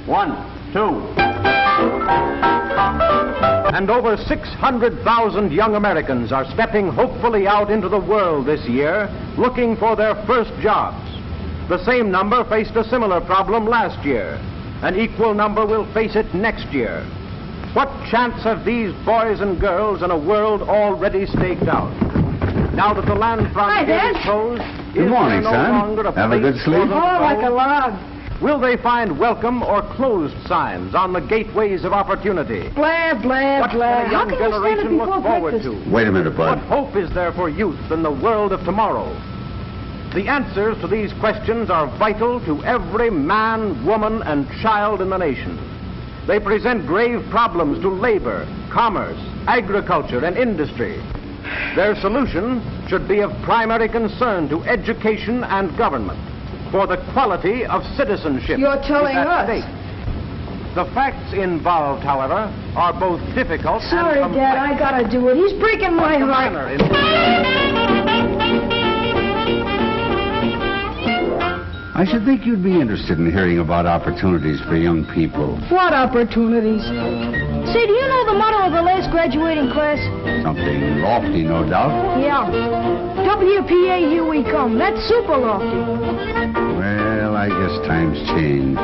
1, 2. And over 600,000 young Americans are stepping hopefully out into the world this year, looking for their first jobs. The same number faced a similar problem last year. An equal number will face it next year. What chance have these boys and girls in a world already staked out? Now that the land frontier is closed, good morning, son. Have a good sleep? Oh, like a log. Will they find welcome or closed signs on the gateways of opportunity? Blah, blah, What blah. can a young generation look forward to? Wait a minute, What bud. hope is there for youth in the world of tomorrow? The answers to these questions are vital to every man, woman, and child in the nation. They present grave problems to labor, commerce, agriculture, and industry. Their solution should be of primary concern to education and government, for the quality of citizenship. You're telling is at us. stake. The facts involved, however, are both difficult Sorry, and complex. Dad, I gotta do it. He's breaking my The heart. manner in I should think you'd be interested in hearing about opportunities for young people. What opportunities? Say, do you know the motto of the last graduating class? Something lofty, no doubt. Yeah. WPAU we come. That's super lofty. Well, I guess times change.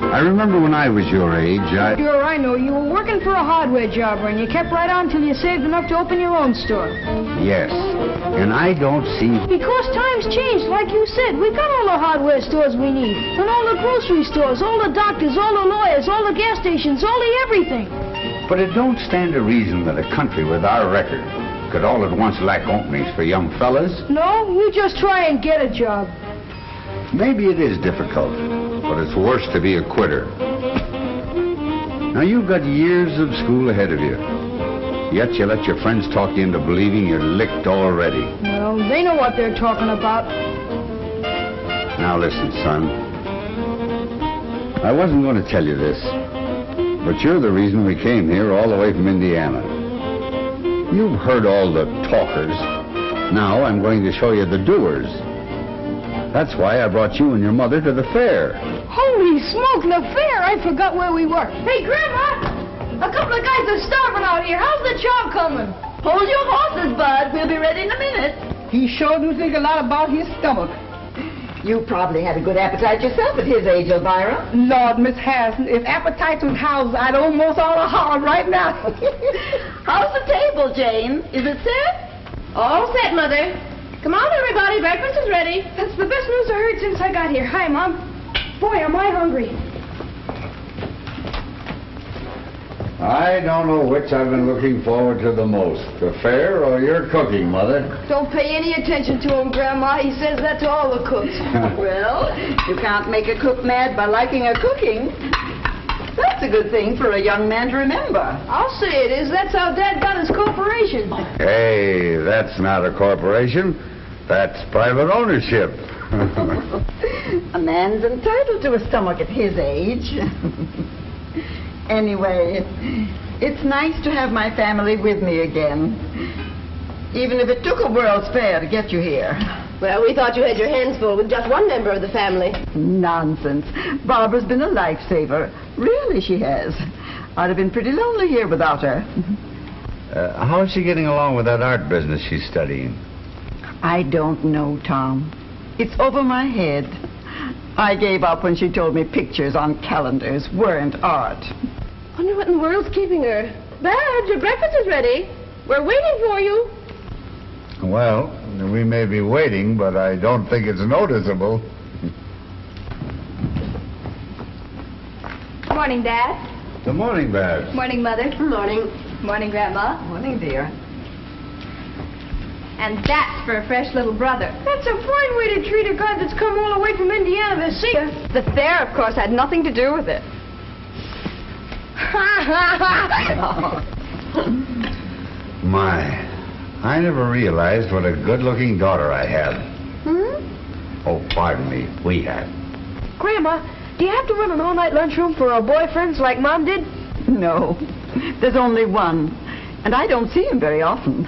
I remember when I was your age, Sure, I know. You were working for a hardware jobber, and you kept right on till you saved enough to open your own store. Yes. And I don't see... Because times changed, like you said. We've got all the hardware stores we need. And all the grocery stores, all the doctors, all the lawyers, all the gas stations, all the everything. But it don't stand to reason that a country with our record could all at once lack openings for young fellas. No, you just try and get a job. Maybe it is difficult, but it's worse to be a quitter. Now, you've got years of school ahead of you. Yet you let your friends talk you into believing you're licked already. Well, they know what they're talking about. Now listen, son. I wasn't going to tell you this, but you're the reason we came here all the way from Indiana. You've heard all the talkers. Now I'm going to show you the doers. That's why I brought you and your mother to the fair. Holy smoke, the fair! I forgot where we were. Hey, Grandma! A couple of guys are starving out here. How's the job coming? Hold your horses, Bud. We'll be ready in a minute. He sure do think a lot about his stomach. You probably had a good appetite yourself at his age, Elvira. Lord, Miss Harrison, if appetite was housed, I'd almost ought to holler right now. How's the table, Jane? Is it set? All set, Mother. Come on, everybody. Breakfast is ready. That's the best news I heard since I got here. Hi, Mom. Boy, am I hungry. I don't know which I've been looking forward to the most, the fair or your cooking, Mother. Don't pay any attention to him, Grandma. He says that to all the cooks. Well, you can't make a cook mad by liking her cooking. That's a good thing for a young man to remember. I'll say it is. That's how Dad got his corporation. Hey, that's not a corporation. That's private ownership. A man's entitled to a stomach at his age. Anyway, it's nice to have my family with me again. Even if it took a World's Fair to get you here. Well, we thought you had your hands full with just one member of the family. Nonsense. Barbara's been a lifesaver. Really, she has. I'd have been pretty lonely here without her. How's she getting along with that art business she's studying? I don't know, Tom. It's over my head. I gave up when she told me pictures on calendars weren't art. Wonder what in the world's keeping her. Badge, your breakfast is ready. We're waiting for you. Well, we may be waiting, but I don't think it's noticeable. Morning, Dad. Good morning, Babs. Morning, Mother. Morning. Morning, Grandma. Morning, dear. And that's for a fresh little brother. That's a fine way to treat a guy that's come all the way from Indiana to see you. The fair, of course, had nothing to do with it. My, I never realized what a good-looking daughter I had. Oh, pardon me, we had. Grandma, do you have to run an all-night lunchroom for our boyfriends like Mom did? No, there's only one, and I don't see him very often.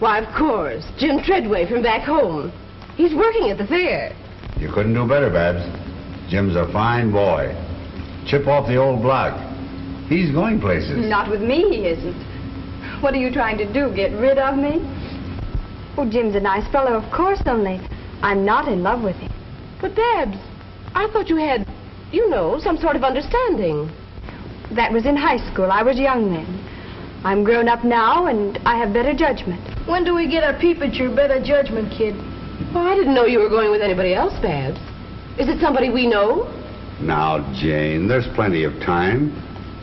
Why, of course. Jim Treadway from back home. He's working at the fair. You couldn't do better, Babs. Jim's a fine boy. Chip off the old block. He's going places. Not with me, he isn't. What are you trying to do, get rid of me? Oh, Jim's a nice fellow, of course, only I'm not in love with him. But, Babs, I thought you had, you know, some sort of understanding. That was in high school. I was young then. I'm grown up now, and I have better judgment. When do we get a peep at your better judgment, kid? Oh, I didn't know you were going with anybody else, Babs. Is it somebody we know? Now, Jane, there's plenty of time.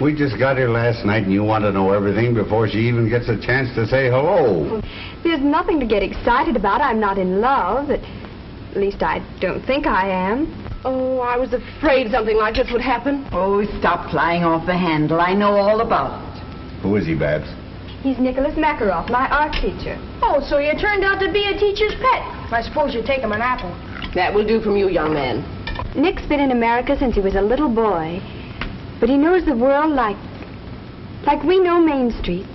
We just got here last night and you want to know everything before she even gets a chance to say hello. There's nothing to get excited about. I'm not in love. At least I don't think I am. Oh, I was afraid something like this would happen. Oh, stop flying off the handle. I know all about it. Who is he, Babs? He's Nicholas Makarov, my art teacher. Oh, so you turned out to be a teacher's pet. I suppose you take him an apple. That will do from you, young man. Nick's been in America since he was a little boy. But he knows the world like we know Main Street.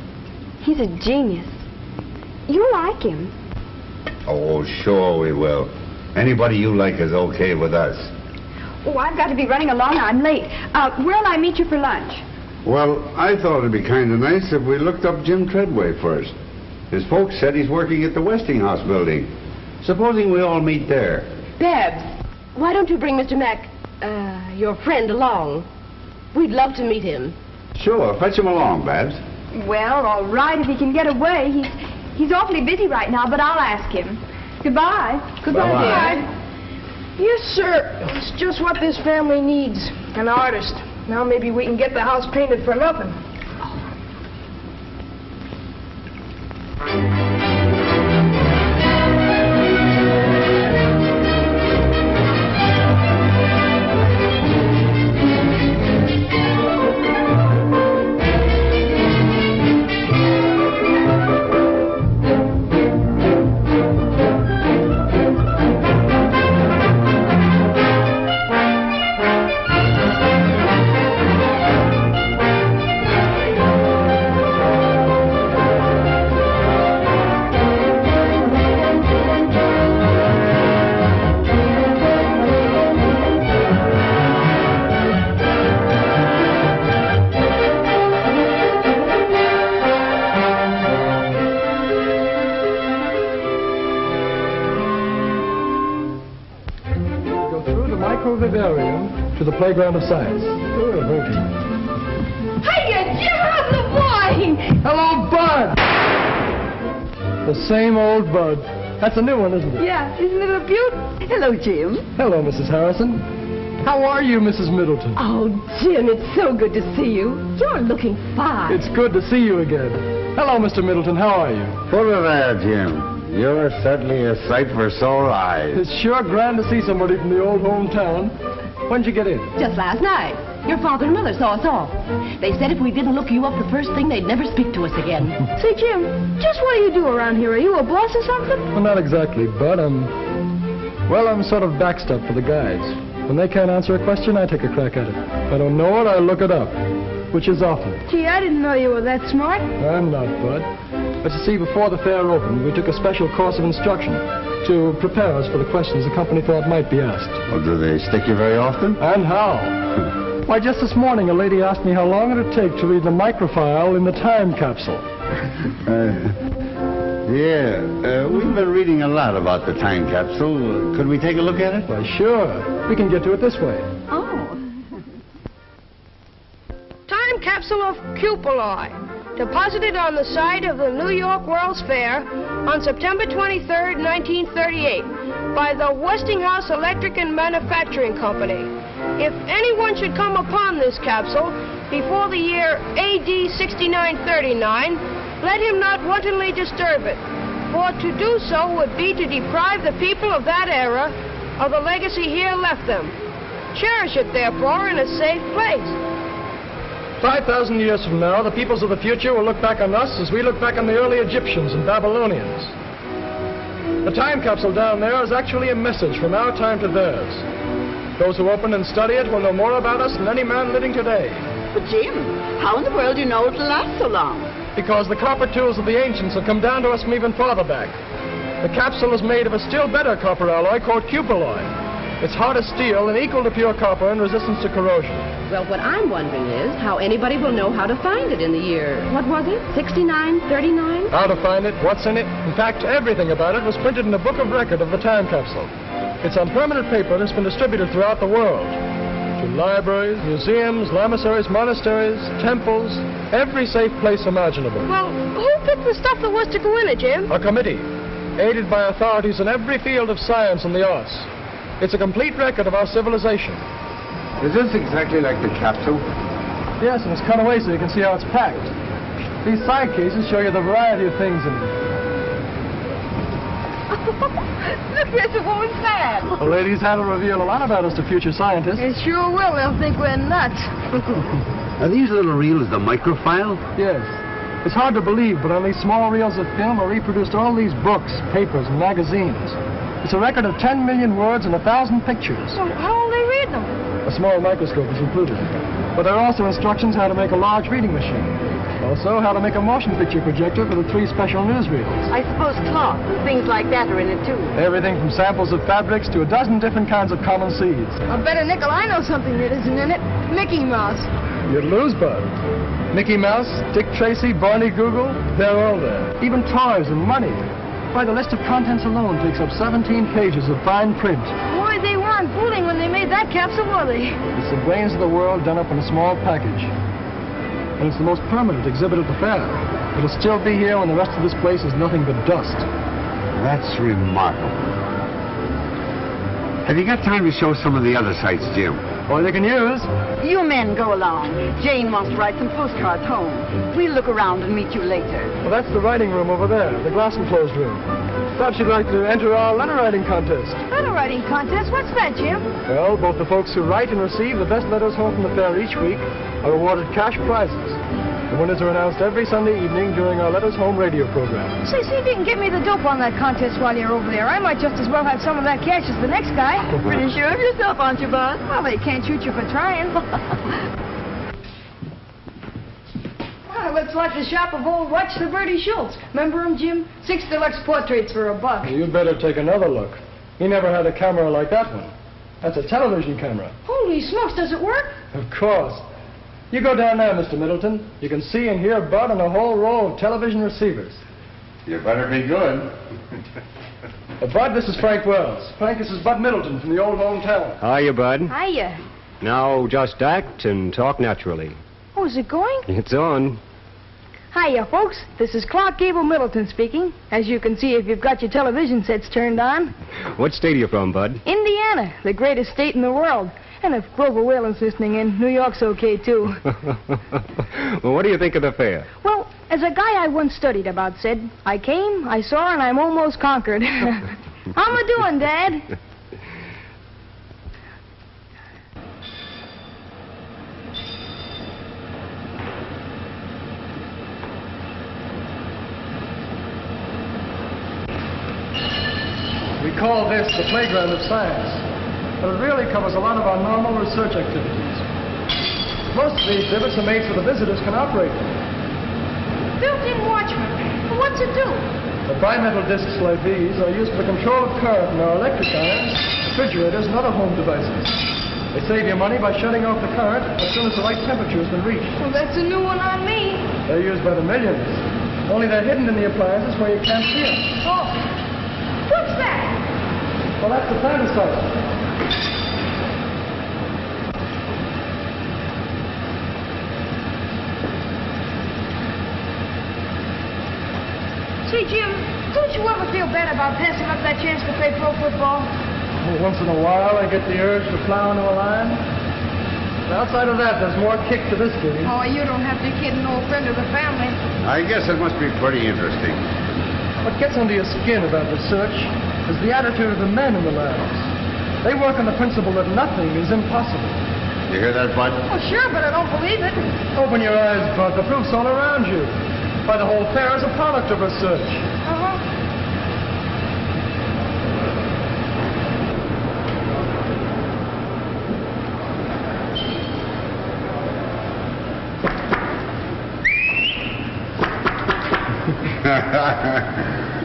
He's a genius. You like him. Oh, sure we will. Anybody you like is okay with us. Oh, I've got to be running along. I'm late. Where'll I meet you for lunch? Well, I thought it'd be kind of nice if we looked up Jim Treadway first. His folks said he's working at the Westinghouse building. Supposing we all meet there. Babs, why don't you bring Mr. Mac, your friend, along? We'd love to meet him. Sure, fetch him along, Babs. Well, all right, if he can get away. He's awfully busy right now, but I'll ask him. Goodbye. Goodbye, Bye-bye. dear. Yes, sir. It's just what this family needs. An artist. Now maybe we can get the house painted for nothing. To the playground of science. Good, okay. Hiya, Jim, how's the boy? Hello, Bud! The same old Bud. That's a new one, isn't it? Yeah, isn't it a beaut? Hello, Jim. Hello, Mrs. Harrison. How are you, Mrs. Middleton? Oh, Jim, it's so good to see you. You're looking fine. It's good to see you again. Hello, Mr. Middleton. How are you? Put her there, Jim. You're certainly a sight for sore eyes. It's sure grand to see somebody from the old hometown. When'd you get in? Just last night. Your father and mother saw us off. They said if we didn't look you up the first thing, they'd never speak to us again. Say, Jim, just what do you do around here? Are you a boss or something? Well, not exactly, Bud. I'm sort of backstop for the guys. When they can't answer a question, I take a crack at it. If I don't know it, I look it up, which is often. Gee, I didn't know you were that smart. I'm not, Bud. But you see, before the fair opened, we took a special course of instruction to prepare us for the questions the company thought might be asked. Well, do they stick you very often? And how? Why, just this morning, a lady asked me how long it would take to read the microfile in the time capsule. We've been reading a lot about the time capsule. Could we take a look at it? Why, sure. We can get to it this way. Oh. Time capsule of cupuli, deposited on the site of the New York World's Fair on September 23rd, 1938, by the Westinghouse Electric and Manufacturing Company. If anyone should come upon this capsule before the year AD 6939, let him not wantonly disturb it, for to do so would be to deprive the people of that era of the legacy here left them. Cherish it, therefore, in a safe place. 5,000 years from now, the peoples of the future will look back on us as we look back on the early Egyptians and Babylonians. The time capsule down there is actually a message from our time to theirs. Those who open and study it will know more about us than any man living today. But, Jim, how in the world do you know it'll last so long? Because the copper tools of the ancients have come down to us from even farther back. The capsule is made of a still better copper alloy called cupuli. It's hard as steel and equal to pure copper in resistance to corrosion. Well, what I'm wondering is how anybody will know how to find it in the year, what was it, 6939? How to find it, what's in it. In fact, everything about it was printed in a book of record of the time capsule. It's on permanent paper that's been distributed throughout the world. To libraries, museums, lamassaries, monasteries, temples, every safe place imaginable. Well, who picked the stuff that was to go in it, Jim? A committee, aided by authorities in every field of science and the arts. It's a complete record of our civilization. Is this exactly like the capsule? Yes, and it's cut away so you can see how it's packed. These side cases show you the variety of things in it. Look, there's a woman's fan. The ladies have to reveal a lot about us to future scientists. It sure will. They'll think we're nuts. Are these little reels the microfile? Yes. It's hard to believe, but on these small reels of film are reproduced all these books, papers, and magazines. It's a record of 10 million words and 1,000 pictures. So how will they read them? A small microscope is included. But there are also instructions how to make a large reading machine. Also, how to make a motion picture projector for the 3 special newsreels. I suppose cloth and things like that are in it, too. Everything from samples of fabrics to a dozen different kinds of common seeds. I'll bet a nickel I know something that isn't in it. Mickey Mouse. You'd lose, Bud. Mickey Mouse, Dick Tracy, Barney Google, they're all there. Even toys and money. Why, the list of contents alone takes up 17 pages of fine print. Boy, they weren't fooling when they made that capsule, were they? It's the brains of the world done up in a small package. And it's the most permanent exhibit at the fair. It'll still be here when the rest of this place is nothing but dust. That's remarkable. Have you got time to show some of the other sites, Jim? All you can use. You men go along. Jane wants to write some postcards home. We'll look around and meet you later. Well, that's the writing room over there, the glass enclosed room. Perhaps you'd like to enter our letter writing contest. Letter writing contest? What's that, Jim? Well, both the folks who write and receive the best letters home from the fair each week are awarded cash prizes. The winners are announced every Sunday evening during our Letters Home radio program. Say, see if you can get me the dope on that contest while you're over there. I might just as well have some of that cash as the next guy. Pretty sure of yourself, aren't you, Bud? Well, they can't shoot you for trying. Well, looks like the shop of old Watch the Bertie Schultz. Remember him, Jim? 6 deluxe portraits for $1. Well, you'd better take another look. He never had a camera like that one. That's a television camera. Holy smokes, does it work? Of course. You go down there, Mr. Middleton. You can see and hear Bud on a whole row of television receivers. You better be good. Bud, this is Frank Wells. Frank, this is Bud Middleton from the old hometown. Hiya, Bud. Hiya. Now, just act and talk naturally. Oh, is it going? It's on. Hiya, folks. This is Clark Gable Middleton speaking. As you can see if you've got your television sets turned on. What state are you from, Bud? Indiana, the greatest state in the world. And if Grover Whalen's listening in, New York's okay, too. Well, what do you think of the fair? Well, as a guy I once studied about said, I came, I saw, and I'm almost conquered. How am I doing, Dad? We call this the playground of science. But it really covers a lot of our normal research activities. Most of the exhibits are made so the visitors can operate them. Built-in watchman. Well, what's it do? The bimetal discs like these are used for control of current in our electric irons, refrigerators, and other home devices. They save you money by shutting off the current as soon as the right temperature has been reached. Well, that's a new one on me. They're used by the millions. Only they're hidden in the appliances where you can't see them. Oh. What's that? Well, that's the planticizer. Say, Jim, don't you ever feel bad about passing up that chance to play pro football? Well, once in a while, I get the urge to plow into a line. But outside of that, there's more kick to this game. Oh, you don't have to kid an old friend of the family. I guess it must be pretty interesting. What gets under your skin about research is the attitude of the men in the labs. They work on the principle that nothing is impossible. You hear that, Bud? Oh, sure, but I don't believe it. Open your eyes, Bud. The proof's all around you. Why, the whole fair is a product of research. Uh-huh.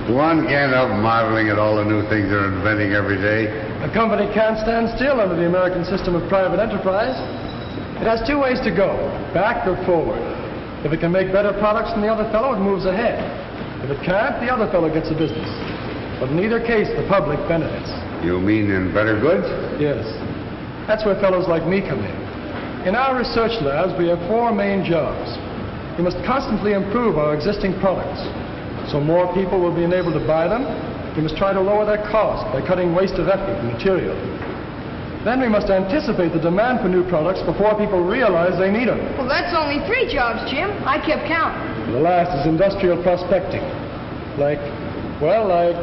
One can't help marveling at all the new things they're inventing every day. A company can't stand still under the American system of private enterprise. It has two ways to go, back or forward. If it can make better products than the other fellow, it moves ahead. If it can't, the other fellow gets the business. But in either case, the public benefits. You mean in better goods? Yes. That's where fellows like me come in. In our research labs, we have four main jobs. We must constantly improve our existing products, so more people will be enabled to buy them. We must try to lower their cost by cutting waste of effort and material. Then we must anticipate the demand for new products before people realize they need them. Well, that's only 3 jobs, Jim. I kept counting. The last is industrial prospecting. Like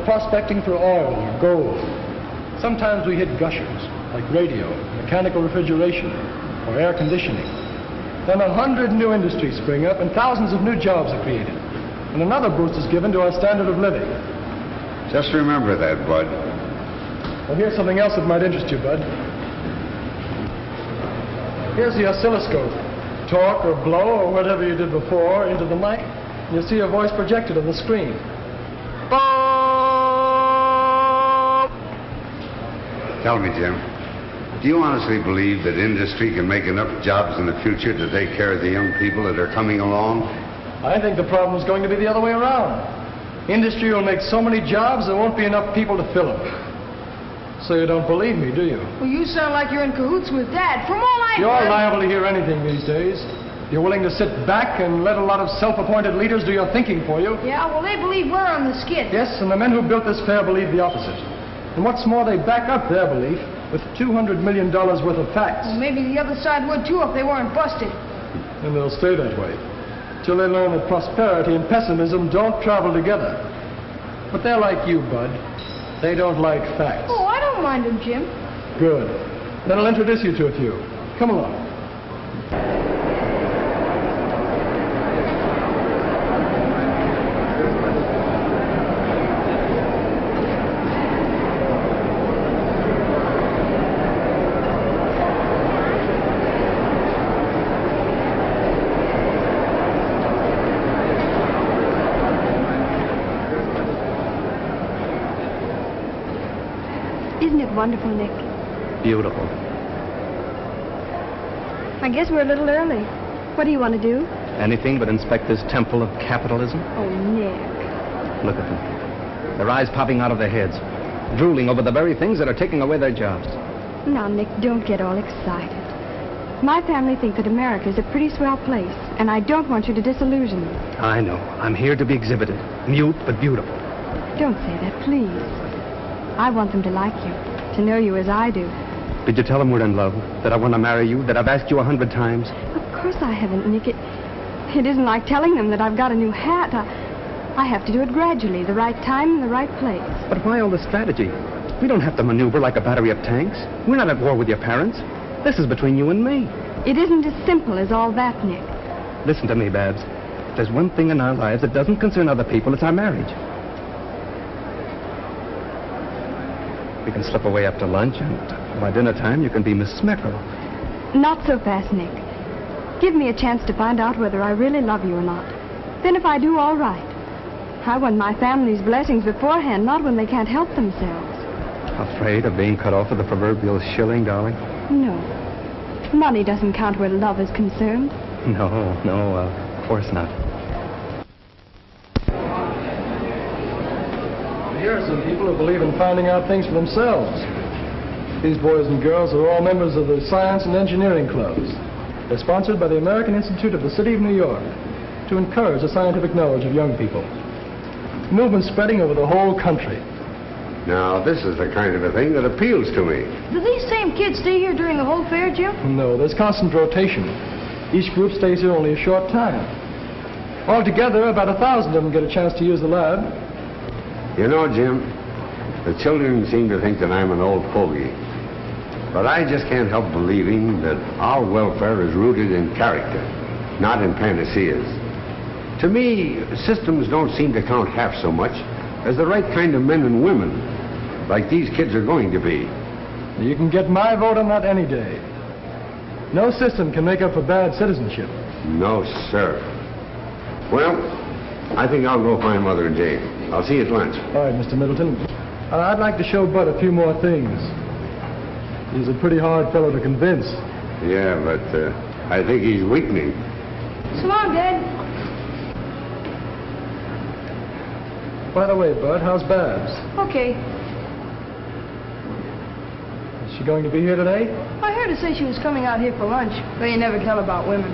prospecting for oil or gold. Sometimes we hit gushers, like radio, mechanical refrigeration, or air conditioning. Then 100 new industries spring up and thousands of new jobs are created. And another boost is given to our standard of living. Just remember that, Bud. Well, here's something else that might interest you, Bud. Here's the oscilloscope. Talk or blow or whatever you did before into the mic, and you'll see your voice projected on the screen. Tell me, Jim, do you honestly believe that industry can make enough jobs in the future to take care of the young people that are coming along? I think the problem is going to be the other way around. Industry will make so many jobs, there won't be enough people to fill them. So you don't believe me, do you? Well, you sound like you're in cahoots with Dad. From all I've You're heard... liable to hear anything these days. You're willing to sit back and let a lot of self-appointed leaders do your thinking for you. Yeah, well, they believe we're on the skid. Yes, and the men who built this fair believe the opposite. And what's more, they back up their belief with $200 million worth of facts. Well, maybe the other side would, too, if they weren't busted. And they'll stay that way, till they learn that prosperity and pessimism don't travel together. But they're like you, Bud. They don't like facts. Oh, I don't mind them, Jim. Good. Then I'll introduce you to a few. Come along. Isn't it wonderful, Nick? Beautiful. I guess we're a little early. What do you want to do? Anything but inspect this temple of capitalism? Oh, Nick. Look at them. Their eyes popping out of their heads, drooling over the very things that are taking away their jobs. Now, Nick, don't get all excited. My family think that America is a pretty swell place, and I don't want you to disillusion them. I know. I'm here to be exhibited. Mute but beautiful. Don't say that, please. I want them to like you, to know you as I do. Did you tell them we're in love? That I want to marry you? That I've asked you 100 times? Of course I haven't, Nick. It isn't like telling them that I've got a new hat. I have to do it gradually, the right time and the right place. But why all this strategy? We don't have to maneuver like a battery of tanks. We're not at war with your parents. This is between you and me. It isn't as simple as all that, Nick. Listen to me, Babs. If there's one thing in our lives that doesn't concern other people, it's our marriage. We can slip away after lunch, and by dinner time, you can be Miss Smeckle. Not so fast, Nick. Give me a chance to find out whether I really love you or not. Then if I do, all right. I want my family's blessings beforehand, not when they can't help themselves. Afraid of being cut off with the proverbial shilling, darling? No. Money doesn't count where love is concerned. No, of course not. Here are some people who believe in finding out things for themselves. These boys and girls are all members of the Science and Engineering Clubs. They're sponsored by the American Institute of the City of New York to encourage the scientific knowledge of young people. The movement's spreading over the whole country. Now, this is the kind of a thing that appeals to me. Do these same kids stay here during the whole fair, Jim? No, there's constant rotation. Each group stays here only a short time. Altogether, about 1,000 of them get a chance to use the lab. You know, Jim, the children seem to think that I'm an old fogey. But I just can't help believing that our welfare is rooted in character, not in panaceas. To me, systems don't seem to count half so much as the right kind of men and women, like these kids are going to be. You can get my vote on that any day. No system can make up for bad citizenship. No, sir. Well, I think I'll go find Mother and Jane. I'll see you at lunch. All right, Mr. Middleton. I'd like to show Bud a few more things. He's a pretty hard fellow to convince. Yeah, but I think he's weakening. So long, Dad. By the way, Bud, how's Babs? Okay. Is she going to be here today? I heard her say she was coming out here for lunch. They never tell about women.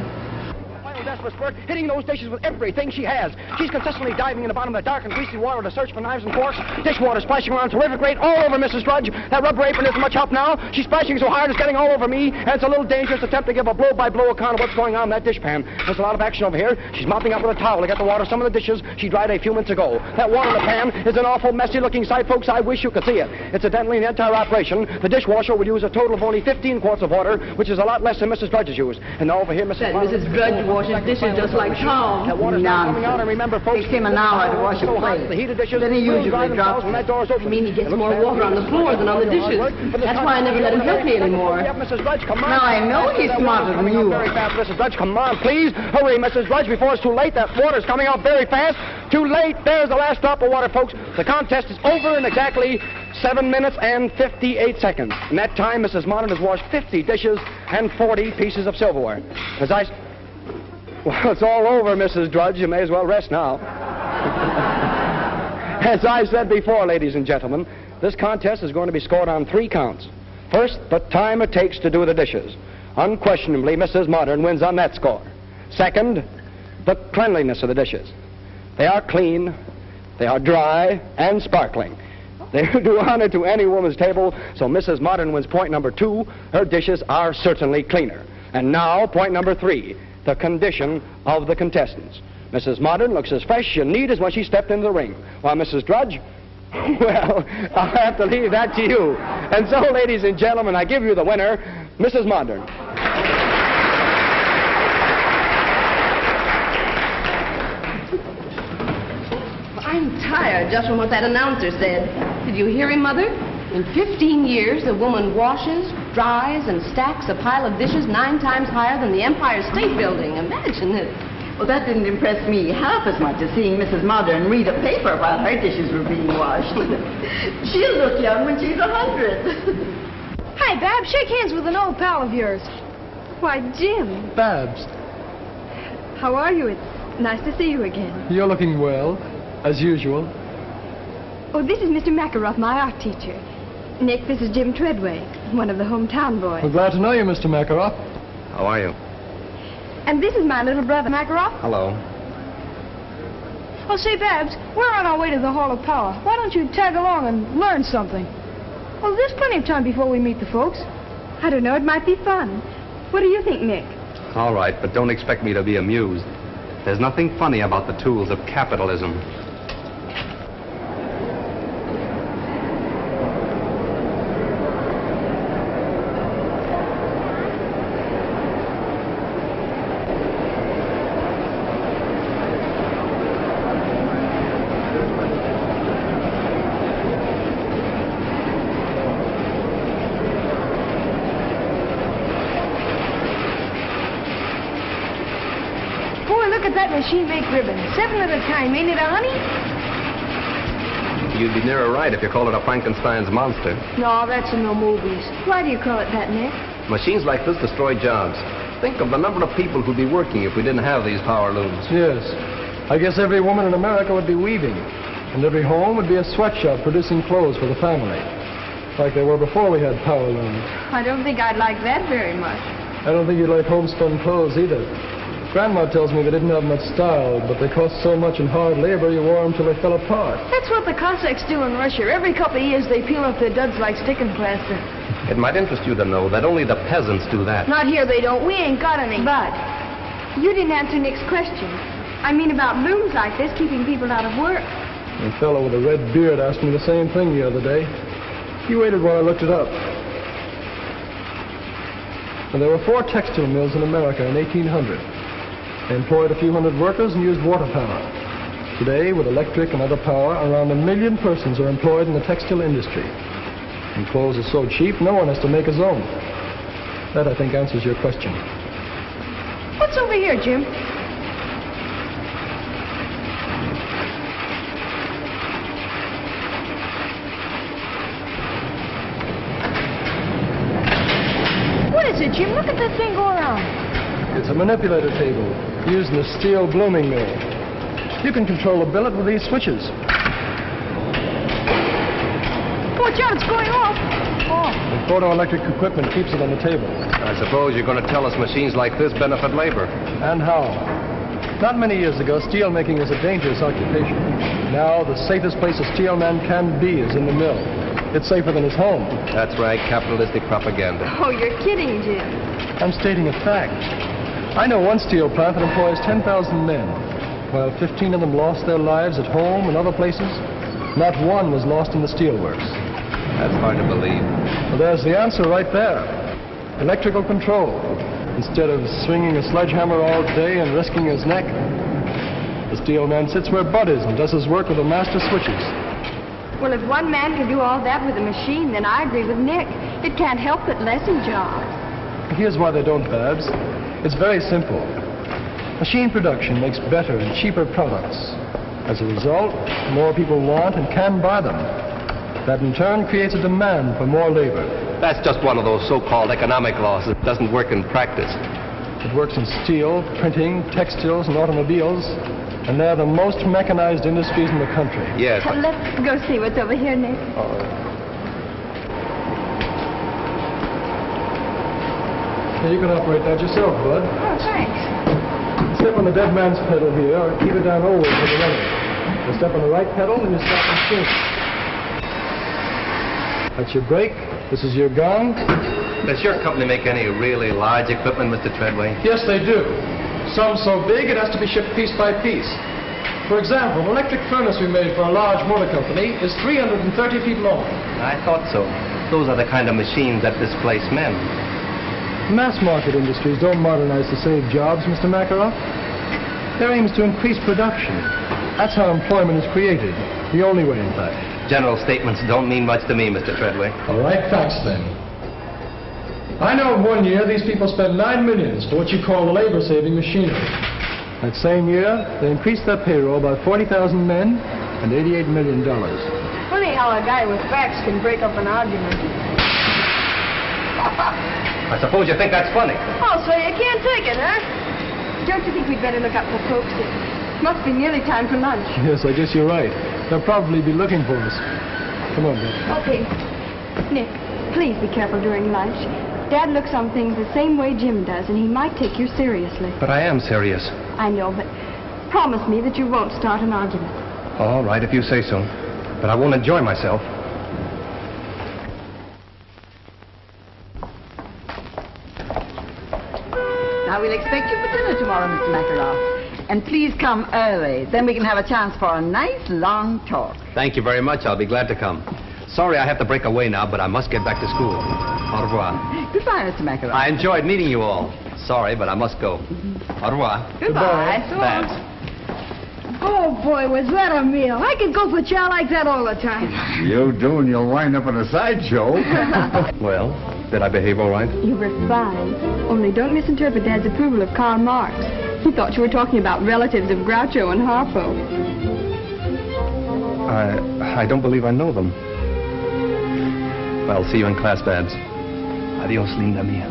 Desperate spurt, hitting those dishes with everything she has. She's consistently diving in the bottom of the dark and greasy water to search for knives and forks. Dishwater splashing around terrific rate all over Mrs. Drudge. That rubber apron isn't much help now. She's splashing so hard it's getting all over me, and it's a little dangerous to attempt to give a blow-by-blow account of what's going on in that dishpan. There's a lot of action over here. She's mopping up with a towel to get the water some of the dishes she dried a few minutes ago. That water in the pan is an awful messy-looking sight, folks. I wish you could see it. Incidentally, in the entire operation, the dishwasher would use a total of only 15 quarts of water, which is a lot less than Mrs. Drudge's used. And now over here, Mrs. Drudge washes dishes just like Tom. That water's not coming out, and remember, folks, Takes him an hour to wash a so hot, plate. the heated dishes Then he usually dry themselves drops when that door's open. I mean, he gets more water on the floor than on the dishes. That's why I never let him help me anymore. Hurry up, Mrs. Drudge, come on. Now, I know he's smarter than you. Very fast, Mrs. Drudge, come on, please. Hurry, Mrs. Drudge, before it's too late. That water's coming out very fast. Too late. There's the last drop of water, folks. The contest is over in exactly 7 minutes and 58 seconds. In that time, Mrs. Modern has washed 50 dishes and 40 pieces of silverware. Well, it's all over, Mrs. Drudge. You may as well rest now. As I said before, ladies and gentlemen, this contest is going to be scored on 3 counts. First, the time it takes to do the dishes. Unquestionably, Mrs. Modern wins on that score. Second, the cleanliness of the dishes. They are clean, they are dry, and sparkling. They do honor to any woman's table, so Mrs. Modern wins point number 2. Her dishes are certainly cleaner. And now, point number 3. The condition of the contestants. Mrs. Modern looks as fresh and neat as when she stepped into the ring, while Mrs. Drudge, well, I'll have to leave that to you. And so, ladies and gentlemen, I give you the winner, Mrs. Modern. I'm tired just from what that announcer said. Did you hear him, Mother? In 15 years, the woman washes, dries, and stacks a pile of dishes 9 times higher than the Empire State Building. Imagine it. Well, that didn't impress me half as much as seeing Mrs. Modern read a paper while her dishes were being washed. She'll look young when she's 100. Hi, Babs. Shake hands with an old pal of yours. Why, Jim. Babs, How are you? It's nice to see you again. you're looking well, as usual. Oh, this is Mr. Makaroff, my art teacher. Nick, this is Jim Treadway, one of the hometown boys. We're glad to know you, Mr. Makaroff. How are you? And this is my little brother, Makaroff. Hello. Oh, say, Babs, we're on our way to the Hall of Power. Why don't you tag along and learn something? Well, there's plenty of time before we meet the folks. I don't know, it might be fun. What do you think, Nick? All right, but don't expect me to be amused. There's nothing funny about the tools of capitalism. Look at that machine make ribbon. 7 at a time. Ain't it a honey? You'd be nearer right if you called it a Frankenstein's monster. No, that's in the movies. Why do you call it that, Nick? Machines like this destroy jobs. Think of the number of people who'd be working if we didn't have these power looms. Yes. I guess every woman in America would be weaving, and every home would be a sweatshop producing clothes for the family, like they were before we had power looms. I don't think I'd like that very much. I don't think you'd like homespun clothes either. Grandma tells me they didn't have much style, but they cost so much in hard labor you wore them till they fell apart. That's what the Cossacks do in Russia. Every couple of years they peel off their duds like sticking plaster. It might interest you to know that only the peasants do that. Not here they don't. We ain't got any. But you didn't answer Nick's question. I mean about looms like this keeping people out of work. A fellow with a red beard asked me the same thing the other day. He waited while I looked it up. And there were 4 textile mills in America in 1800. They employed a few hundred workers and used water power. Today, with electric and other power, around 1 million persons are employed in the textile industry. And clothes are so cheap, no one has to make his own. That, I think, answers your question. What's over here, Jim? it, Jim? Look at that thing go around. It's a manipulator table used in a steel blooming mill. You can control a billet with these switches. Watch out, it's going off. Oh. The photoelectric equipment keeps it on the table. I suppose you're going to tell us machines like this benefit labor. And how? Not many years ago, steel making was a dangerous occupation. Now, the safest place a steel man can be is in the mill. It's safer than his home. That's right, capitalistic propaganda. Oh, you're kidding, Jim. I'm stating a fact. I know one steel plant that employs 10,000 men. While 15 of them lost their lives at home and other places, not one was lost in the steelworks. That's hard to believe. Well, there's the answer right there. Electrical control. Instead of swinging a sledgehammer all day and risking his neck, the steel man sits where Bud is and does his work with the master switches. Well, if one man can do all that with a machine, then I agree with Nick. It can't help but lessen jobs. Here's why they don't, Babs. It's very simple. Machine production makes better and cheaper products. As a result, more people want and can buy them. That in turn creates a demand for more labor. That's just one of those so-called economic laws that doesn't work in practice. It works in steel, printing, textiles, and automobiles, and they're the most mechanized industries in the country. Yes. Let's go see what's over here, Nick. You can operate that yourself, Bud. Oh, thanks. Step on the dead man's pedal here, or keep it down always with the running. You step on the right pedal, and you stop and spin. That's your brake. This is your gong. Does your company make any really large equipment, Mr. Treadway? Yes, they do. Some so big it has to be shipped piece by piece. For example, an electric furnace we made for a large motor company is 330 feet long. I thought so. Those are the kind of machines that displace men. Mass market industries don't modernize to save jobs, Mr. Makarov. Their aim is to increase production. That's how employment is created. The only way, in fact. General statements don't mean much to me, Mr. Treadway. All right, facts then. I know in 1 year these people spent $9 million for what you call labor-saving machinery. That same year, they increased their payroll by 40,000 men and $88 million. Funny how a guy with facts can break up an argument. I suppose you think that's funny. Oh, so you can't take it, huh? Don't you think we'd better look up for folks? It must be nearly time for lunch. Yes, I guess you're right. They'll probably be looking for us. Come on, Bud. Okay. Nick, please be careful during lunch. Dad looks on things the same way Jim does, and he might take you seriously. But I am serious. I know, but promise me that you won't start an argument. All right, if you say so. But I won't enjoy myself. Now, we'll expect you for dinner tomorrow, Mr. Makarov. And please come early. Then we can have a chance for a nice, long talk. Thank you very much. I'll be glad to come. Sorry I have to break away now, but I must get back to school. Au revoir. Goodbye, Mr. Makarov. I enjoyed meeting you all. Sorry, but I must go. Au revoir. Goodbye. Babs. Oh, boy, was that a meal. I could go for chow like that all the time. You do, and you'll wind up in a sideshow. Well, did I behave all right? You were fine. Only don't misinterpret Dad's approval of Karl Marx. He thought you were talking about relatives of Groucho and Harpo. I don't believe I know them. Well, see you in class, Babs. Adios, linda mia.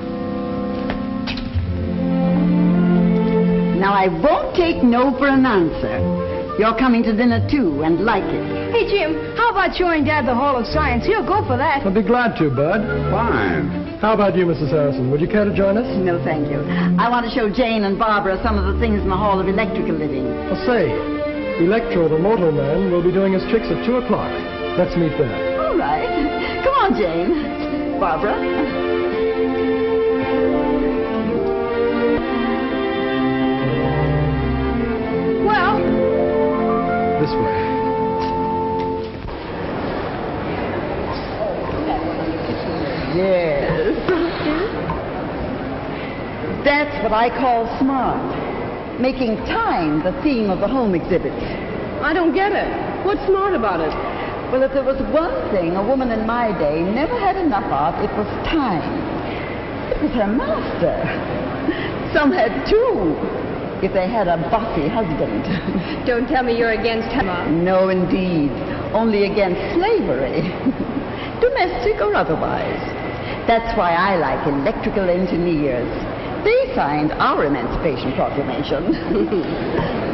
Now, I won't take no for an answer. You're coming to dinner, too, and like it. Hey, Jim, how about showing Dad the Hall of Science? He'll go for that. I'd be glad to, Bud. Fine. How about you, Mrs. Harrison? Would you care to join us? No, thank you. I want to show Jane and Barbara some of the things in the Hall of Electrical Living. Well, say, Electro, the motor man, will be doing his tricks at 2 o'clock. Let's meet there. All right. Come on, Jane. Barbara. Well, This way. Yes. That's what I call smart. Making time the theme of the home exhibit. I don't get it. What's smart about it? Well, if there was one thing a woman in my day never had enough of, it was time. It was her master. Some had two, if they had a bossy husband. Don't tell me you're against Mom. No, indeed. Only against slavery. Domestic or otherwise. That's why I like electrical engineers. They signed our Emancipation Proclamation.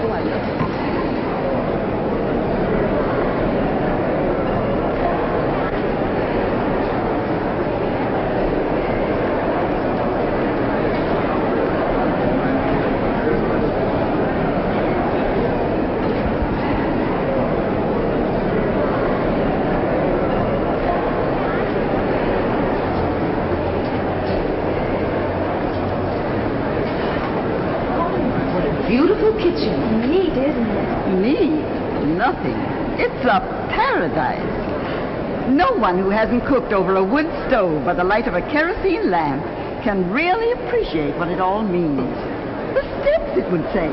Go on, look. Beautiful kitchen. Neat, isn't it? Neat? Nothing. It's a paradise. No one who hasn't cooked over a wood stove by the light of a kerosene lamp can really appreciate what it all means. The steps, it would say.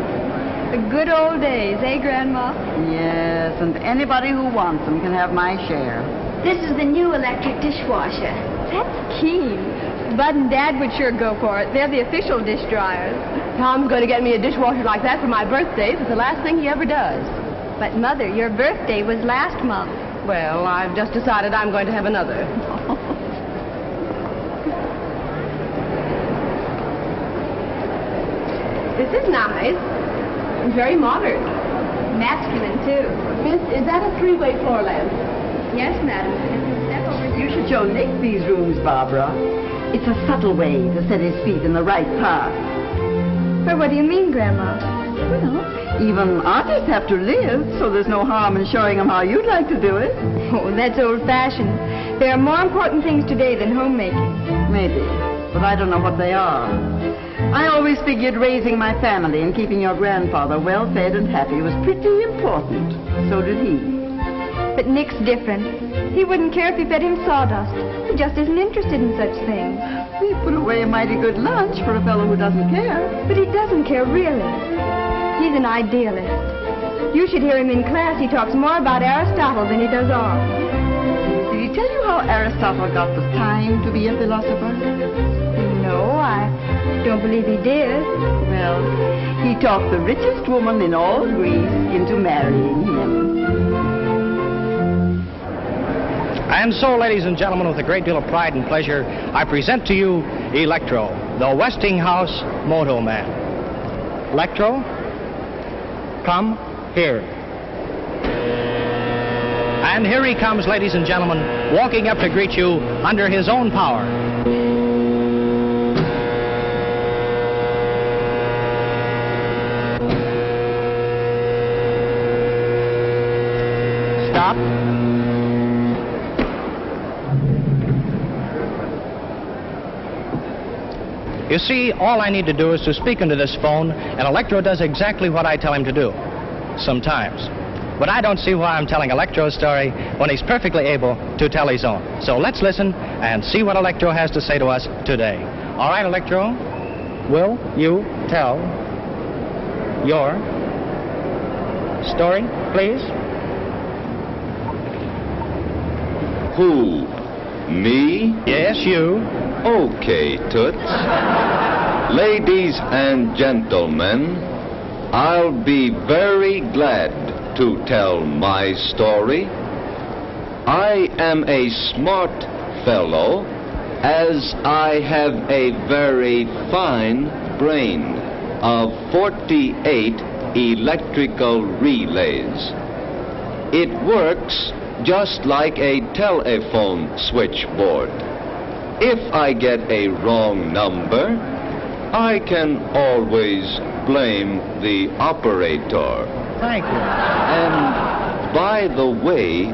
The good old days, eh, Grandma? Yes, and anybody who wants them can have my share. This is the new electric dishwasher. That's keen. Bud and Dad would sure go for it. They're the official dish dryers. Tom's going to get me a dishwasher like that for my birthday. It's the last thing he ever does. But, Mother, your birthday was last month. Well, I've just decided I'm going to have another. This is nice. Very modern. Masculine, too. Miss, is that a three-way floor lamp? Yes, madam. You should show Nick these rooms, Barbara. It's a subtle way to set his feet in the right path. Well, what do you mean, Grandma? Well, even artists have to live, so there's no harm in showing them how you'd like to do it. Oh, that's old-fashioned. There are more important things today than homemaking. Maybe, but I don't know what they are. I always figured raising my family and keeping your grandfather well-fed and happy was pretty important. So did he. But Nick's different. He wouldn't care if you fed him sawdust. He just isn't interested in such things. We put away a mighty good lunch for a fellow who doesn't care. But he doesn't care, really. He's an idealist. You should hear him in class. He talks more about Aristotle than he does art. Did he tell you how Aristotle got the time to be a philosopher? No, I don't believe he did. Well, he talked the richest woman in all Greece into marrying him. And so, ladies and gentlemen, with a great deal of pride and pleasure, I present to you Electro, the Westinghouse Moto Man. Electro, come here. And here he comes, ladies and gentlemen, walking up to greet you under his own power. Stop. You see, all I need to do is to speak into this phone, and Electro does exactly what I tell him to do. Sometimes. But I don't see why I'm telling Electro's story when he's perfectly able to tell his own. So let's listen and see what Electro has to say to us today. All right, Electro, will you tell your story, please? Who? Me? Yes, you. Okay, Toots. Ladies and gentlemen, I'll be very glad to tell my story. I am a smart fellow, as I have a very fine brain of 48 electrical relays. It works just like a telephone switchboard. If I get a wrong number, I can always blame the operator. Thank you. And by the way,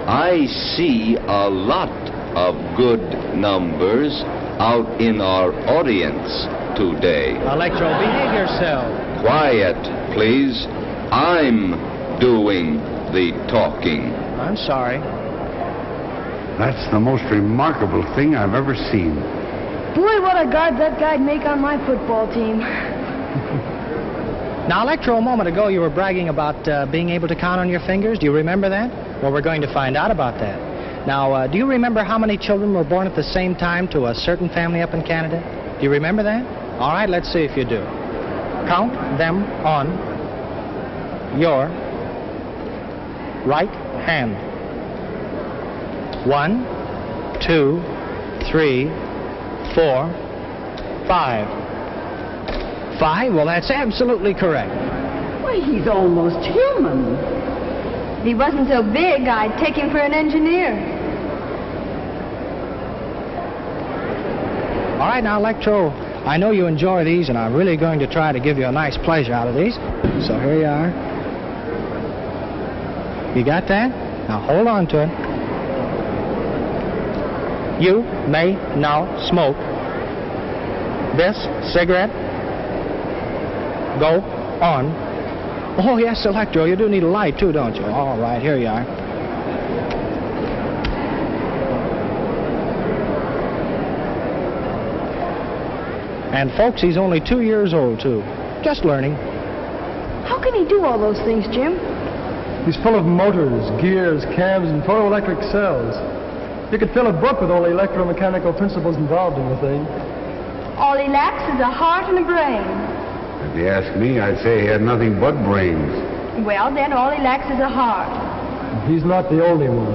I see a lot of good numbers out in our audience today. Electro, behave yourself. Quiet, please. I'm doing the talking. I'm sorry. That's the most remarkable thing I've ever seen. Boy, what a guard that guy'd make on my football team. Now, Electro, a moment ago you were bragging about being able to count on your fingers. Do you remember that? Well, we're going to find out about that. Now, do you remember how many children were born at the same time to a certain family up in Canada? Do you remember that? All right, let's see if you do. Count them on your right hand. 1, 2, 3, 4, 5. 5? Well, that's absolutely correct. Why, he's almost human. If he wasn't so big, I'd take him for an engineer. All right, now, Electro, I know you enjoy these, and I'm really going to try to give you a nice pleasure out of these. So here you are. You got that? Now hold on to it. You may now smoke this cigarette. Go on. Oh, yes, Electro, you do need a light, too, don't you? All right, here you are. And, folks, he's only 2 years old, too. Just learning. How can he do all those things, Jim? He's full of motors, gears, cams, and photoelectric cells. You could fill a book with all the electromechanical principles involved in the thing. All he lacks is a heart and a brain. If you ask me, I'd say he had nothing but brains. Well, then all he lacks is a heart. He's not the only one.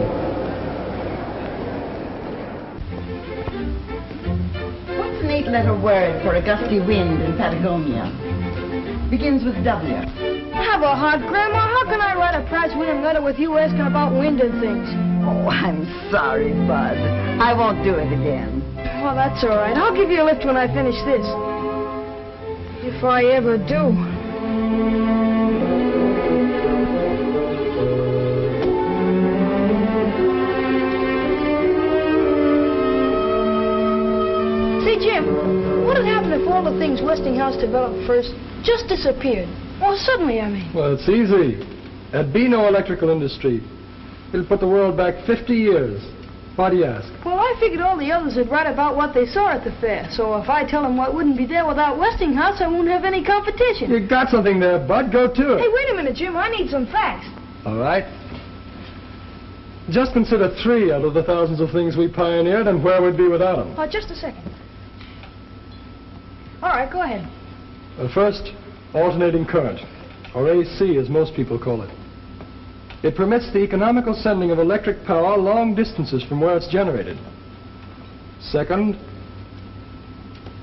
What's an 8-letter word for a gusty wind in Patagonia? Begins with W. Have a heart, Grandma. How can I write a prize-winning letter with you asking about wind and things? Oh, I'm sorry, Bud. I won't do it again. Well, that's all right. I'll give you a lift when I finish this. If I ever do. See, Jim, what would happen if all the things Westinghouse developed first just disappeared? Well, suddenly, I mean. Well, it's easy. There'd be no electrical industry. It'll put the world back 50 years. Why do you ask? Well, I figured all the others would write about what they saw at the fair. So if I tell them what wouldn't be there without Westinghouse, I won't have any competition. You got something there, Bud. Go to it. Hey, wait a minute, Jim. I need some facts. All right. Just consider 3 out of the thousands of things we pioneered and where we'd be without them. Oh, just a second. All right, go ahead. Well, first, alternating current, or AC as most people call it. It permits the economical sending of electric power long distances from where it's generated. Second,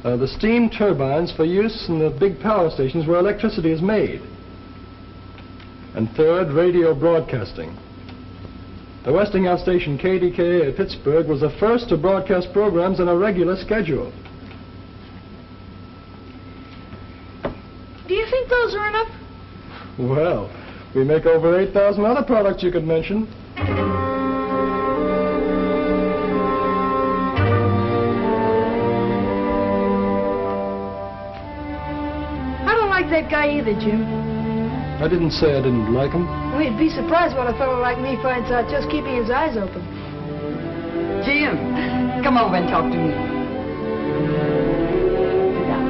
the steam turbines for use in the big power stations where electricity is made. And third, radio broadcasting. The Westinghouse station KDKA at Pittsburgh was the first to broadcast programs on a regular schedule. Do you think those are enough? Well, we make over 8,000 other products you could mention. I don't like that guy either, Jim. I didn't say I didn't like him. Well, you'd be surprised what a fellow like me finds out just keeping his eyes open. Jim, come over and talk to me. Sit down.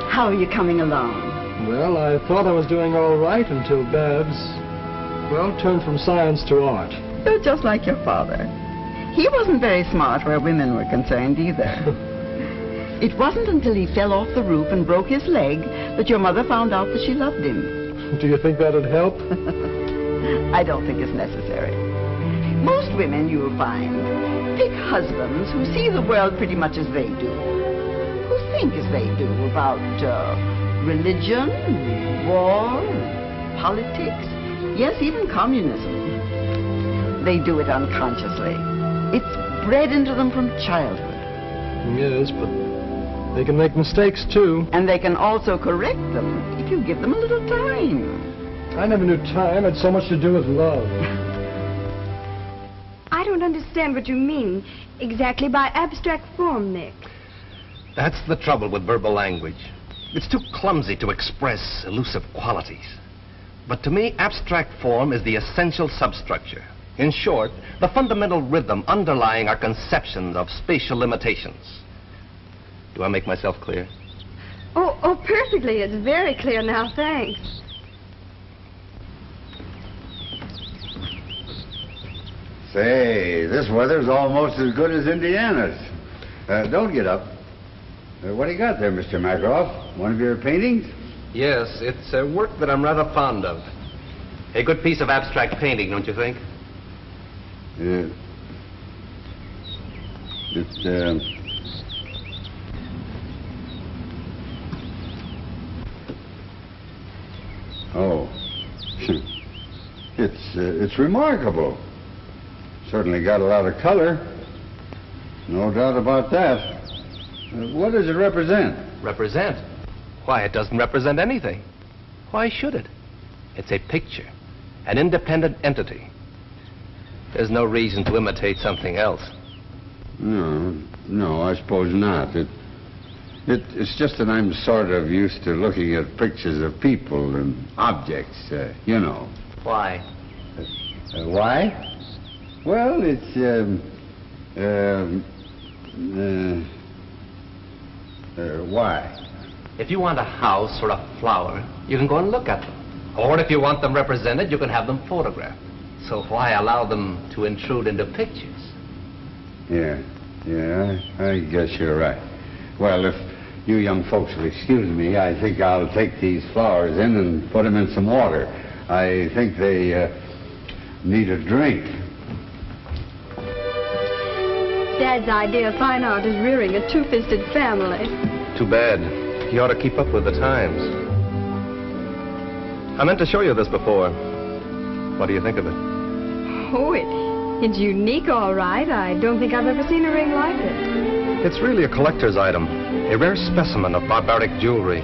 How are you coming along? Well, I thought I was doing all right until Babs, well, turned from science to art. You're just like your father. He wasn't very smart where women were concerned either. It wasn't until he fell off the roof and broke his leg that your mother found out that she loved him. Do you think that'd help? I don't think it's necessary. Most women, you'll find, pick husbands who see the world pretty much as they do, who think as they do about religion, war, politics, yes, even communism. They do it unconsciously. It's bred into them from childhood. Yes, but they can make mistakes, too. And they can also correct them if you give them a little time. I never knew time had so much to do with love. I don't understand what you mean exactly by abstract form, Nick. That's the trouble with verbal language. It's too clumsy to express elusive qualities. But to me, abstract form is the essential substructure. In short, the fundamental rhythm underlying our conceptions of spatial limitations. Do I make myself clear? Oh, perfectly. It's very clear now, thanks. Say, this weather's almost as good as Indiana's. Don't get up. What do you got there, Mr. Makaroff? One of your paintings? Yes, it's a work that I'm rather fond of. A good piece of abstract painting, don't you think? Oh. It's remarkable. Certainly got a lot of color. No doubt about that. What does it represent? Represent? Why, it doesn't represent anything. Why should it? It's a picture, an independent entity. There's no reason to imitate something else. No, I suppose not. It's just that I'm sort of used to looking at pictures of people and objects, you know. Why? Why? Well, it's, why? If you want a house or a flower, you can go and look at them. Or if you want them represented, you can have them photographed. So why allow them to intrude into pictures? Yeah, I guess you're right. Well, if you young folks will excuse me, I think I'll take these flowers in and put them in some water. I think they need a drink. Dad's idea of fine art is rearing a two-fisted family. Too bad. He ought to keep up with the times. I meant to show you this before. What do you think of it? Oh, it's unique, all right. I don't think I've ever seen a ring like it. It's really a collector's item, a rare specimen of barbaric jewelry.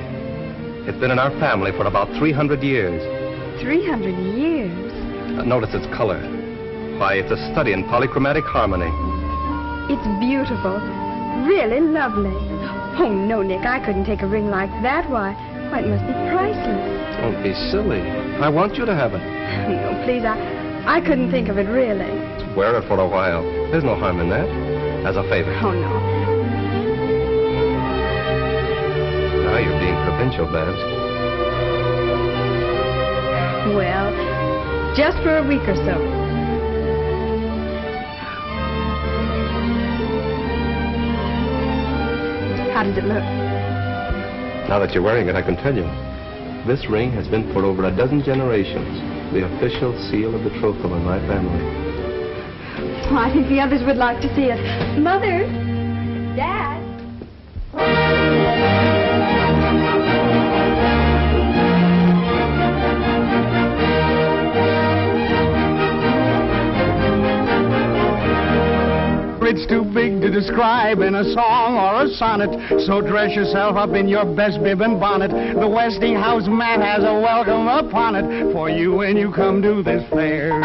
It's been in our family for about 300 years. 300 years? Notice its color. Why, it's a study in polychromatic harmony. It's beautiful. Really lovely. Oh, no, Nick, I couldn't take a ring like that. Why, it must be priceless. Don't be silly. I want you to have it. No, please, I couldn't think of it, really. Wear it for a while. There's no harm in that. As a favor. Oh, no. Now you're being provincial, Babs. Well, just for a week or so. How does it look? Now that you're wearing it, I can tell you. This ring has been for over a dozen generations. The official seal of betrothal in my family. Oh, I think the others would like to see it. Mother! Dad! It's too big to describe in a song or a sonnet, so dress yourself up in your best bib and bonnet. The Westinghouse man has a welcome upon it for you when you come to this fair. Well,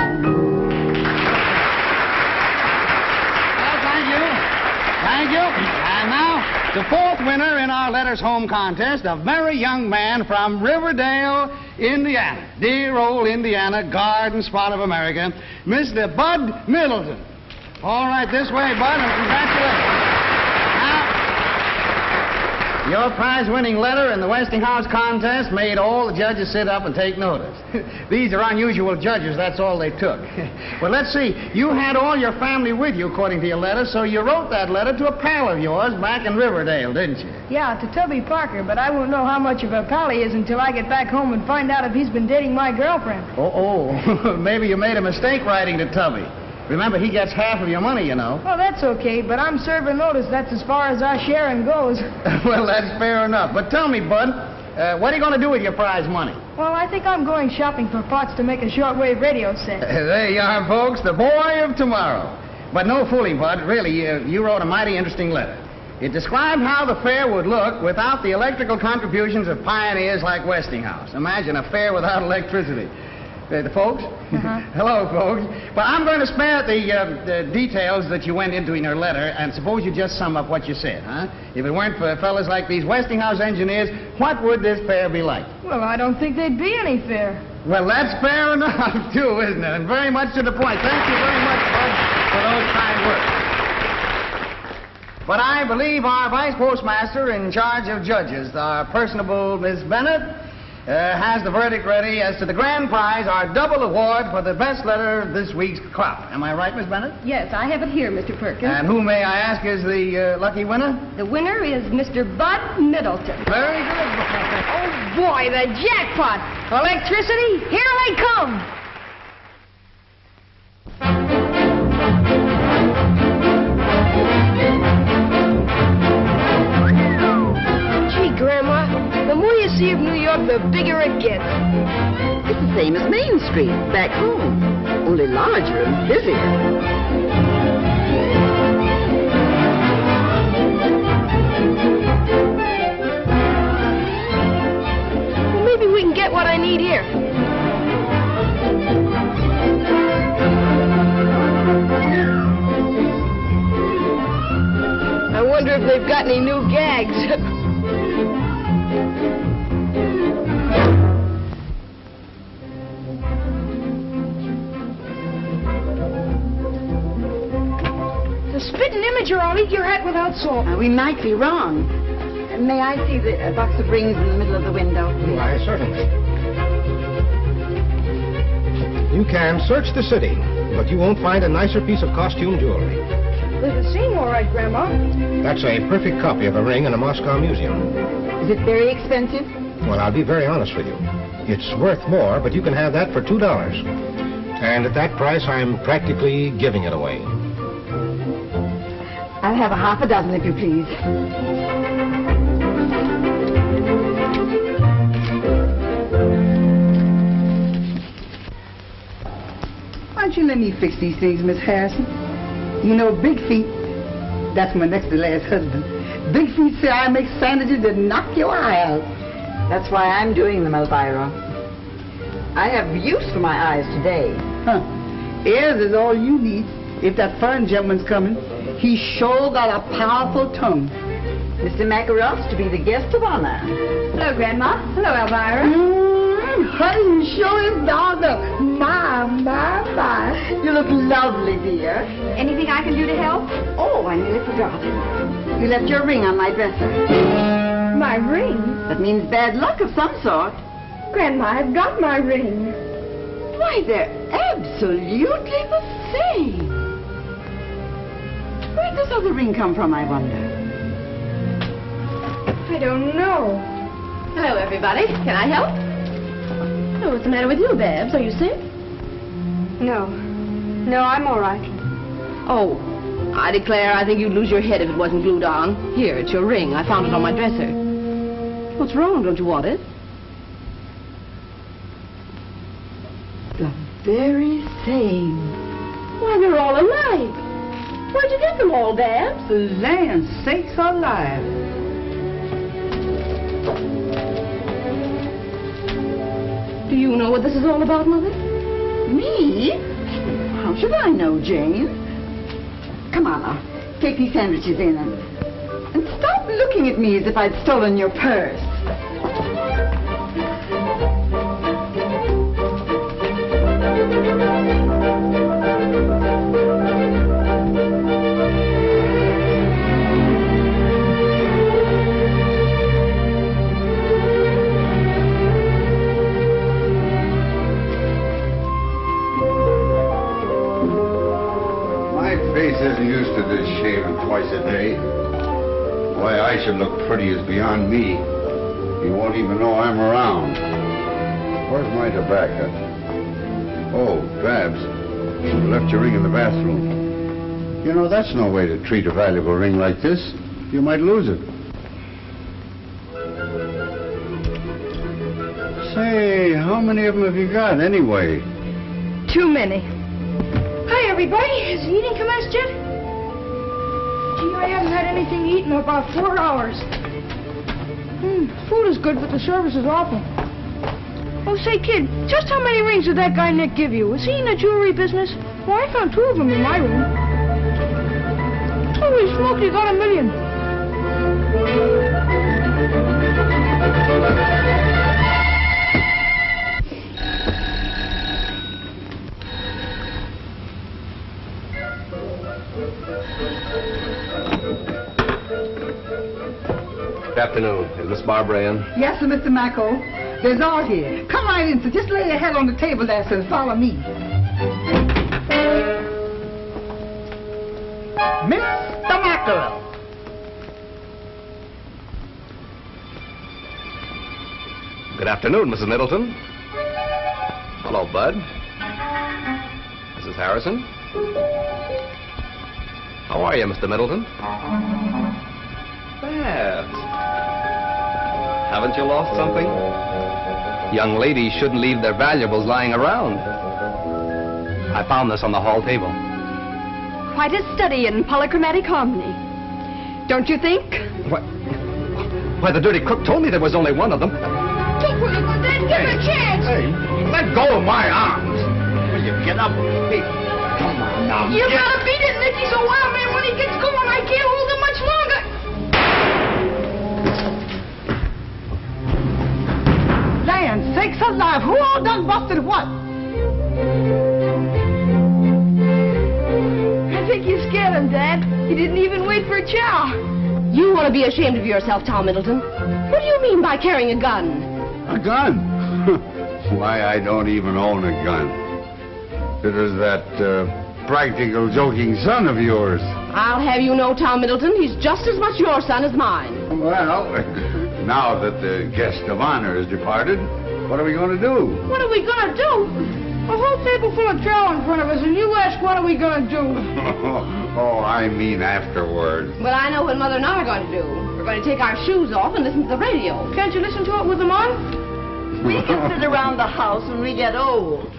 thank you. And now, the fourth winner in our Letters Home contest, a very young man from Riverdale, Indiana. Dear old Indiana, garden spot of America, Mr. Bud Middleton. All right, this way, Bud, and congratulations. Now, your prize-winning letter in the Westinghouse contest made all the judges sit up and take notice. These are unusual judges, that's all they took. Well, let's see, you had all your family with you, according to your letter, so you wrote that letter to a pal of yours back in Riverdale, didn't you? Yeah, to Tubby Parker, but I won't know how much of a pal he is until I get back home and find out if he's been dating my girlfriend. Oh, maybe you made a mistake writing to Tubby. Remember, he gets half of your money, you know. Oh, that's okay, but I'm serving notice. That's as far as our sharing goes. Well, that's fair enough. But tell me, Bud, what are you going to do with your prize money? Well, I think I'm going shopping for parts to make a shortwave radio set. There you are, folks, the boy of tomorrow. But no fooling, Bud. Really, you wrote a mighty interesting letter. It described how the fair would look without the electrical contributions of pioneers like Westinghouse. Imagine a fair without electricity. The folks? Hello, folks. But I'm going to spare the details that you went into in your letter, and suppose you just sum up what you said, huh? If it weren't for fellas like these Westinghouse engineers, what would this fair be like? Well, I don't think there'd be any fair. Well, that's fair enough, too, isn't it? And very much to the point. Thank you very much, Bud, for those kind words. But I believe our vice postmaster in charge of judges, our personable Miss Bennett, has the verdict ready as to the grand prize, our double award for the best letter of this week's crop. Am I right, Miss Bennett? Yes, I have it here, Mr. Perkins. And who, may I ask, is the lucky winner? The winner is Mr. Bud Middleton. Very good. Oh, boy, the jackpot! Electricity, here they come! see if New York, the bigger it gets. It's the same as Main Street, back home, only larger and busier. Maybe we can get what I need here. I wonder if they've got any new gags. The spitting imager, I'll eat your hat without salt. We might be wrong. May I see the box of rings in the middle of the window, please? Why, certainly. You can search the city, but you won't find a nicer piece of costume jewelry. There's a scene, all right, Grandma. That's a perfect copy of a ring in a Moscow museum. Is it very expensive? Well, I'll be very honest with you. It's worth more, but you can have that for $2. And at that price, I'm practically giving it away. I'll have a half a dozen, if you please. Why don't you let me fix these things, Miss Harrison? You know, Big Feet, that's my next to last husband. Big Feet say I make sandwiches that knock your eye out. That's why I'm doing them, Elvira. I have use for my eyes today. Huh. Ears is all you need. If that foreign gentleman's coming, he sure got a powerful tongue. Mr. Macaroff's to be the guest of honor. Hello, Grandma. Hello, Elvira. Honey, you sure is darling. My. You look lovely, dear. Anything I can do to help? Oh, I nearly forgot. You left your ring on my dresser. My ring? That means bad luck of some sort. Grandma, I've got my ring. Why, they're absolutely the same. Where'd this other ring come from, I wonder? I don't know. Hello, everybody. Can I help? Oh, what's the matter with you, Babs? Are you sick? No. No, I'm all right. Oh, I declare I think you'd lose your head if it wasn't glued on. Here, it's your ring. I found it on my dresser. What's wrong? Don't you want it? The very same. Why, they're all alike. Where'd you get them all, Babs? Land sakes alive. Do you know what this is all about, Mother? Me? How should I know, Jane? Come on now. Take these sandwiches in and stop looking at me as if I'd stolen your purse. Isn't used to this shaving twice a day. Why I should look pretty is beyond me. You won't even know I'm around. Where's my tobacco? Oh, Babs, you left your ring in the bathroom. You know, that's no way to treat a valuable ring like this. You might lose it. Say, how many of them have you got, anyway? Too many. Hi, everybody. Has the eating commenced yet? Gee, I haven't had anything to eat in about 4 hours. Food is good, but the service is awful. Oh, say, kid, just how many rings did that guy Nick give you? Was he in the jewelry business? Well, I found 2 of them in my room. Holy smoke, you got $1 million. Good afternoon. Is Miss Barbara in? Yes, sir, Mr. Macko. There's all here. Come right in, sir. Just lay your head on the table there, sir. Follow me. Mr. Mackerel. Good afternoon, Mrs. Middleton. Hello, Bud. Mrs. Harrison. How are you, Mr. Middleton? Babs. Haven't you lost something? Young ladies shouldn't leave their valuables lying around. I found this on the hall table. Quite a study in polychromatic harmony. Don't you think? Why, the dirty crook told me there was only one of them. Took one of them, then give her a chance. Hey, let go of my arms. Will you get up? Hey, come on now. You gotta beat it, Nick. He's a wild man. When he gets going, I can't hold him much longer. Land sakes alive, who all done busted what? I think you scared him, Dad. He didn't even wait for a chow. You want to be ashamed of yourself, Tom Middleton. What do you mean by carrying a gun? A gun? Why, I don't even own a gun. It is that practical joking son of yours. I'll have you know, Tom Middleton, he's just as much your son as mine. Well, now that the guest of honor has departed, what are we going to do? What are we gonna do? A whole table full of chow in front of us, and you ask what are we gonna do? Oh, I mean afterwards. Well, I know what Mother and I are going to do. We're going to take our shoes off and listen to the radio. Can't you listen to it with them on? We can sit around the house when we get old.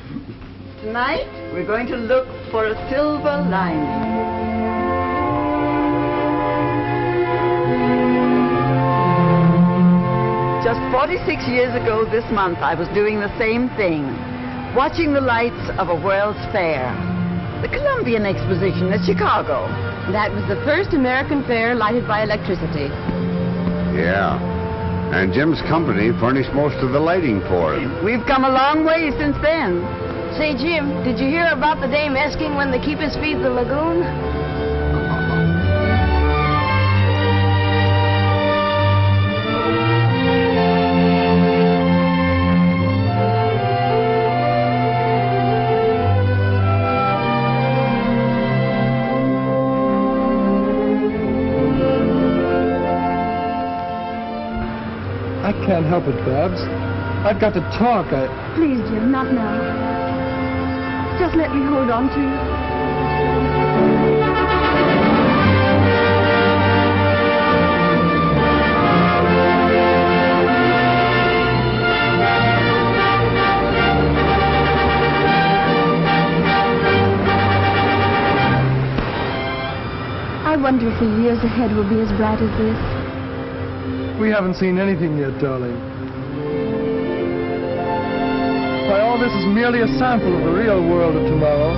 Tonight, we're going to look for a silver lining. Just 46 years ago this month, I was doing the same thing, watching the lights of a World's Fair. The Columbian Exposition at Chicago. That was the first American fair lighted by electricity. Yeah. And Jim's company furnished most of the lighting for it. We've come a long way since then. Say, Jim, did you hear about the dame asking when the keepers feed the lagoon? I can't help it, Babs. I've got to talk. Please, Jim, not now. Just let me hold on to you. I wonder if the years ahead will be as bright as this. We haven't seen anything yet, darling. Why, all this is merely a sample of the real world of tomorrow.